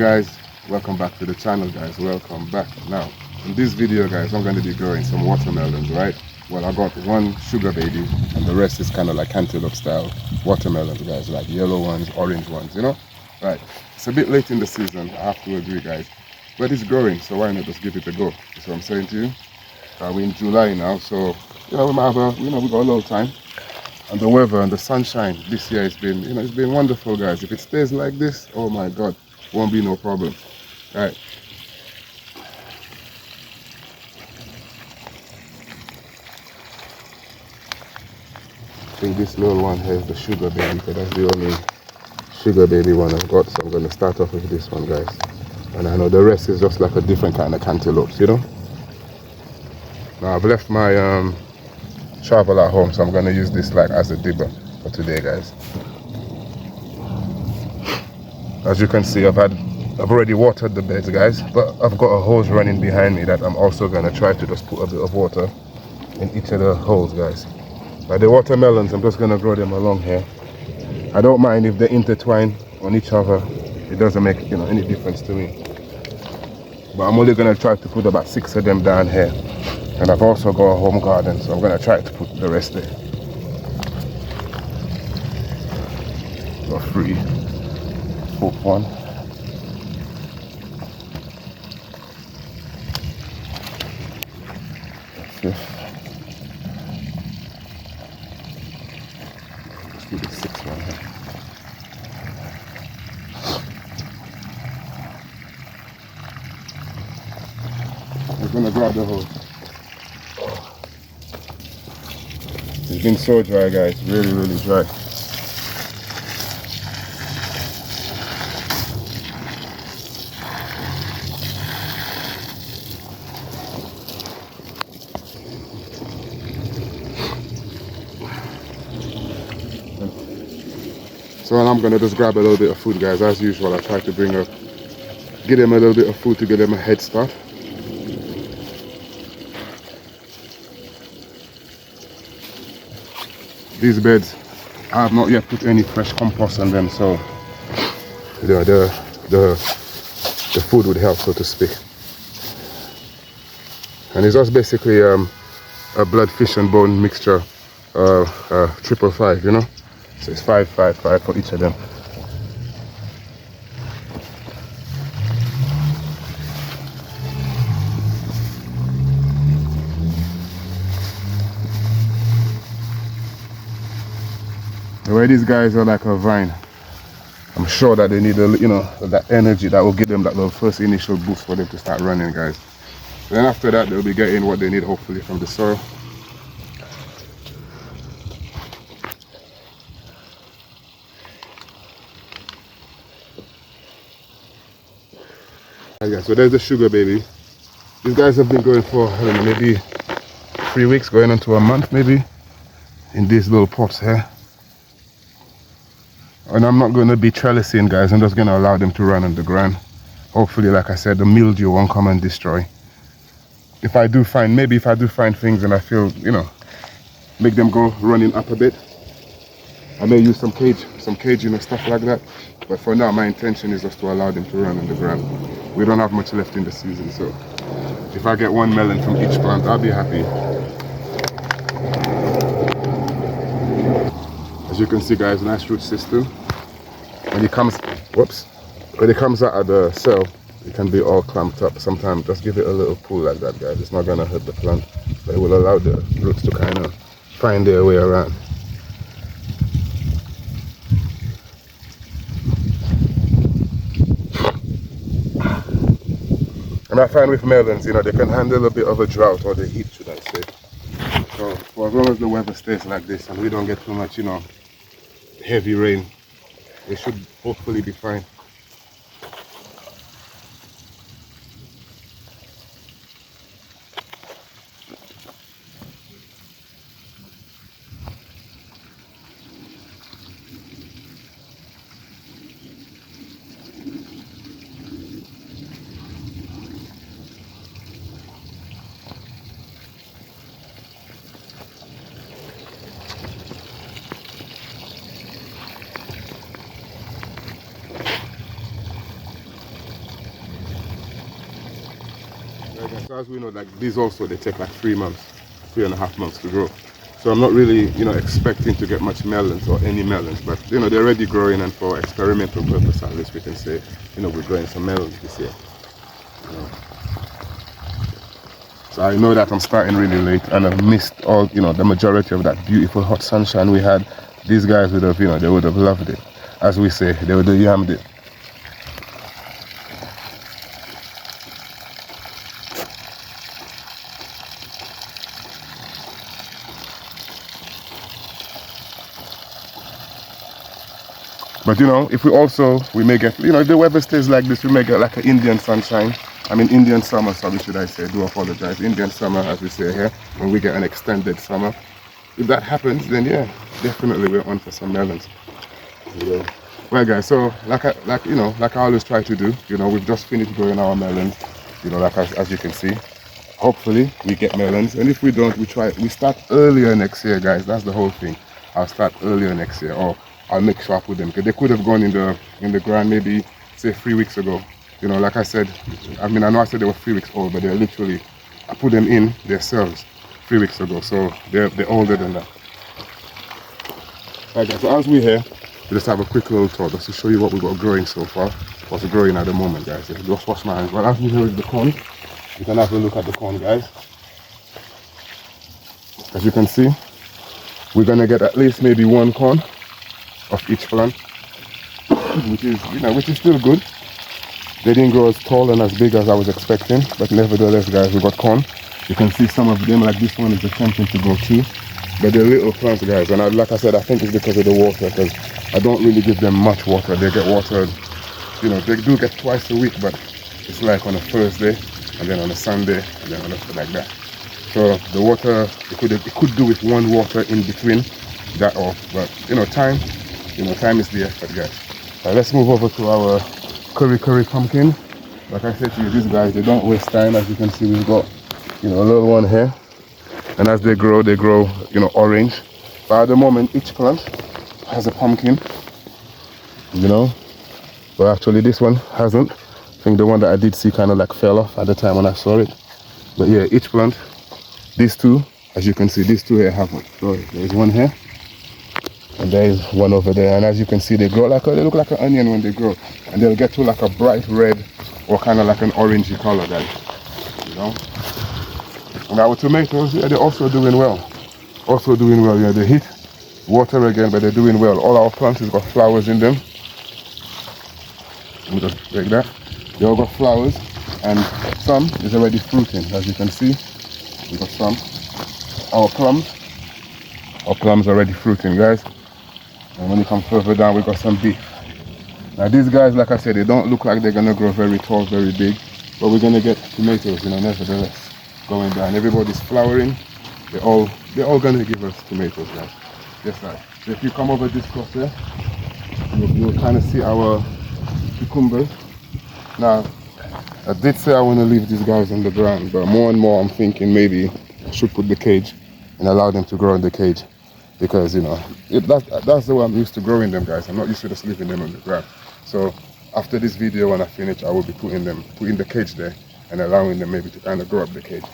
guys, welcome back to the channel guys, welcome back. Now in this video guys, I'm going to be growing some watermelons, right? Well, I got one sugar baby and the rest is kind of like cantaloupe style watermelons guys, like yellow ones, orange ones, you know, right? It's a bit late in the season, I have to agree guys, but it's growing, so why not just give it a go? That's what I'm saying to you. We're in July now, so you know, we might have we got a little time. And the weather and the sunshine this year has been, it's been wonderful guys. If it stays like this, oh my god, won't be no problem. All right. I think this little one here is the sugar baby, because that's the only sugar baby one I've got, so I'm going to start off with this one guys. And I know the rest is just like a different kind of cantaloupes, you know. Now I've left my shovel at home, so I'm going to use this like as a dibber for today guys. As you can see, I've already watered the beds guys, but I've got a hose running behind me that I'm also going to try to just put a bit of water in each of the holes guys. But the watermelons, I'm just going to grow them along here. I don't mind if they intertwine on each other, it doesn't make any difference to me. But I'm only going to try to put about 6 of them down here. And I've also got a home garden, so I'm going to try to put the rest there. Got 3, 4th one. Fifth. Let's do the 6th one here. We're going to grab the hose. It's been so dry guys, really dry. So I'm going to just grab a little bit of food guys. As usual, I try to give them a little bit of food to give them a head start. These beds, I have not yet put any fresh compost on them, so the food would help, so to speak. And it's just basically a blood, fish and bone mixture, 555, you know. So it's 555 for each of them. The way these guys are like a vine, I'm sure that they need that energy that will give them that little first initial boost for them to start running guys. Then after that they'll be getting what they need hopefully from the soil. Yeah, so there's the sugar baby. These guys have been going for, I don't know, maybe 3 weeks, going into a month maybe, in these little pots here. And I'm not going to be trellising guys, I'm just going to allow them to run on the ground. Hopefully, like I said, the mildew won't come and destroy. If I do find things and I feel, make them go running up a bit, I may use some caging and stuff like that. But for now, my intention is just to allow them to run on the ground. We don't have much left in the season, so if I get 1 melon from each plant, I'll be happy. As you can see guys, nice root system. When it comes out of the cell, it can be all clamped up. Sometimes just give it a little pull like that guys. It's not going to hurt the plant, but it will allow the roots to kind of find their way around. And I find with melons, they can handle a bit of a drought, or the heat should I say. So for as long as the weather stays like this and we don't get too much, heavy rain, they should hopefully be fine. Like, as we know, like these also, they take like 3 months, 3.5 months to grow. So I'm not really, expecting to get much melons or any melons, but they're already growing, and for experimental purpose, at least we can say, we're growing some melons this year. So I know that I'm starting really late, and I've missed all, the majority of that beautiful hot sunshine we had. These guys would have, they would have loved it. As we say, they would have yammed it. But if we may get, if the weather stays like this, we may get like an Indian sunshine. I mean Indian summer, sorry, should I say, do apologize. Indian summer, as we say here, when we get an extended summer. If that happens, then yeah, definitely we're on for some melons. Yeah. Well guys, so like I always try to do, we've just finished growing our melons, like as you can see. Hopefully we get melons, and if we don't, we start earlier next year, guys. That's the whole thing. I'll start earlier next year, or I'll make sure I put them, because they could have gone in the ground maybe say 3 weeks ago. Like I said, I know I said they were 3 weeks old, but they're literally, I put them in themselves 3 weeks ago, so they're older than that. Right guys, so as we're here, we just have a quick little tour just to show you what we've got growing so far, what's growing at the moment, guys. Just wash my hands. Well, as we're here with the corn, you can have a look at the corn, guys. As you can see, we're gonna get at least maybe 1 corn of each plant, which is still good. They didn't grow as tall and as big as I was expecting, but nevertheless, guys, we got corn. You can see some of them, like this one, is attempting to go through, but they're little plants, guys. And like I said, I think it's because of the water, because I don't really give them much water. They get watered, they do get twice a week, but it's like on a Thursday, and then on a Sunday, and then on a like that. So the water, it could do with 1 water in between that off, but time is the effort, guys. Let's move over to our curry pumpkin. Like I said to you, these guys, they don't waste time. As you can see, we've got a little one here, and as they grow orange. But at the moment, each plant has a pumpkin, but actually this one hasn't. I think the one that I did see kind of like fell off at the time when I saw it. But yeah, each plant, these two, as you can see, these two here have one. So there's one here, and there is one over there. And as you can see, they look like an onion when they grow, and they'll get to like a bright red or kind of like an orangey color, guys. And our tomatoes, yeah, they're also doing well. They hit water again, but they're doing well. All our plants have got flowers in them. Let me just break that. They all got flowers, and some is already fruiting. As you can see, we got some. Our plums are already fruiting, guys. And when you come further down, we got some beef. Now these guys, like I said, they don't look like they're gonna grow very tall, very big, but we're gonna get tomatoes, nevertheless, going down. Everybody's flowering. They're all gonna give us tomatoes, guys. Just like. So if you come over this cross here, you'll kind of see our cucumbers. Now, I did say I want to leave these guys on the ground, but more and more I'm thinking maybe I should put the cage and allow them to grow in the cage, because that's the way I'm used to growing them, guys. I'm not used to just leaving them on the ground. So after this video, when I finish, I will be putting the cage there and allowing them maybe to kind of grow up the cage.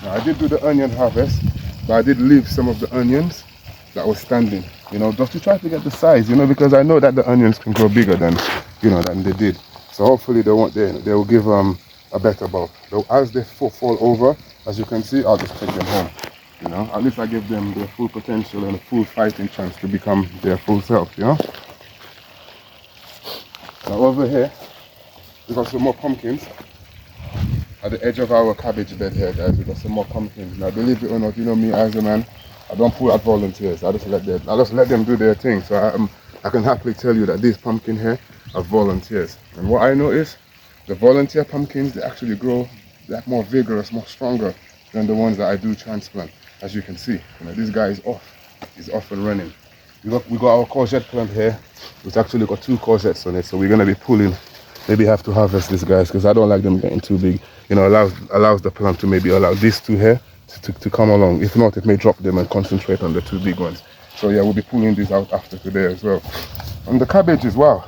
Now I did do the onion harvest, but I did leave some of the onions that was standing, just to try to get the size, because I know that the onions can grow bigger than they did. So hopefully they will give a better bulb. Though as they fall over, as you can see, I'll just take them home. At least I give them their full potential and a full fighting chance to become their full self. Now over here, we got some more pumpkins. At the edge of our cabbage bed here, guys, we got some more pumpkins. Now believe it or not, me as a man, I don't pull out volunteers. I just let them do their thing. So I can happily tell you that these pumpkin here are volunteers. And what I know is the volunteer pumpkins, they actually grow like more vigorous, more stronger than the ones that I do transplant. As you can see, this guy is off. He's off and running. We got our courgette plant here, which actually got 2 courgettes on it. So we're gonna be pulling. Maybe have to harvest these guys because I don't like them getting too big. Allows the plant to maybe allow these 2 here to come along. If not, it may drop them and concentrate on the 2 big ones. So yeah, we'll be pulling these out after today as well. On the cabbages, wow,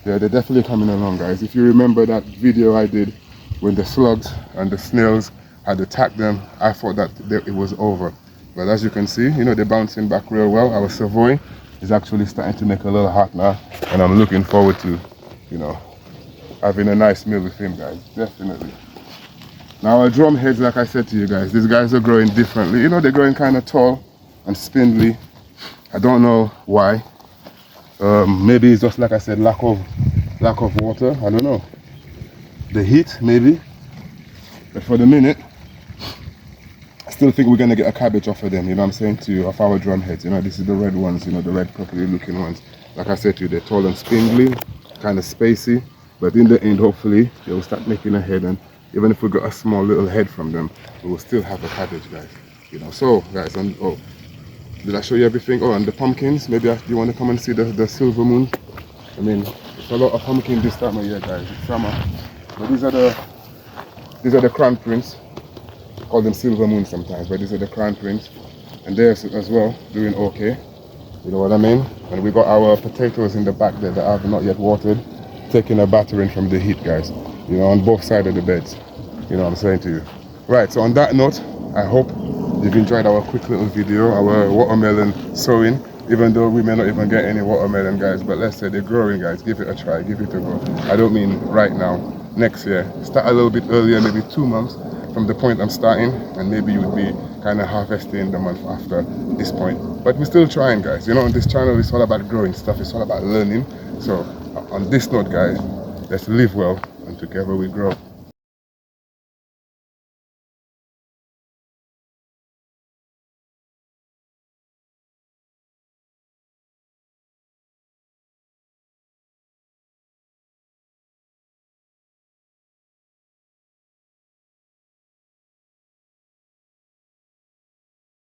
Yeah, they're definitely coming along, guys. If you remember that video I did when the slugs and the snails had attacked them, I thought that it was over. But as you can see, you know, they're bouncing back real well. Our Savoy is actually starting to make a little hot now, and I'm looking forward to, you know, having a nice meal with him, guys. Definitely. Now our drum heads, like I said to you guys, these guys are growing differently. You know, they're growing kind of tall and spindly. I don't know why. Maybe it's just, like I said, lack of water. I don't know. The heat, maybe. But for the minute, I still think we're gonna get a cabbage off of them. You know what I'm saying to you, of our drum heads. You know, this is the red ones. You know, the red purpley looking ones. Like I said to you, they're tall and spindly, kind of spacey. But in the end, hopefully, they will start making a head, and even if we got a small little head from them, we will still have a cabbage, guys. You know, so guys, oh, did I show you everything? Oh, and the pumpkins. Maybe you want to come and see the silver moon. I mean, it's a lot of pumpkin this time of year, guys. It's summer. But these are the crown prince. Call them silver moon sometimes, but these are the crown prince. And they're as well doing okay. You know what I mean? And we got our potatoes in the back there that I have not yet watered, taking a battering from the heat, guys. You know, on both sides of the beds. You know what I'm saying to you. Right, so on that note, I hope you've enjoyed our quick little video, our watermelon sowing. Even though we may not even get any watermelon, guys, but let's say they're growing, guys. Give it a try, give it a go. I don't mean right now, next year. Start a little bit earlier, maybe 2 months from the point I'm starting, and maybe you would be kind of harvesting the month after this point. But we're still trying, guys. You know, on this channel, it's all about growing stuff. It's all about learning. So on this note, guys, let's live well, and together we grow.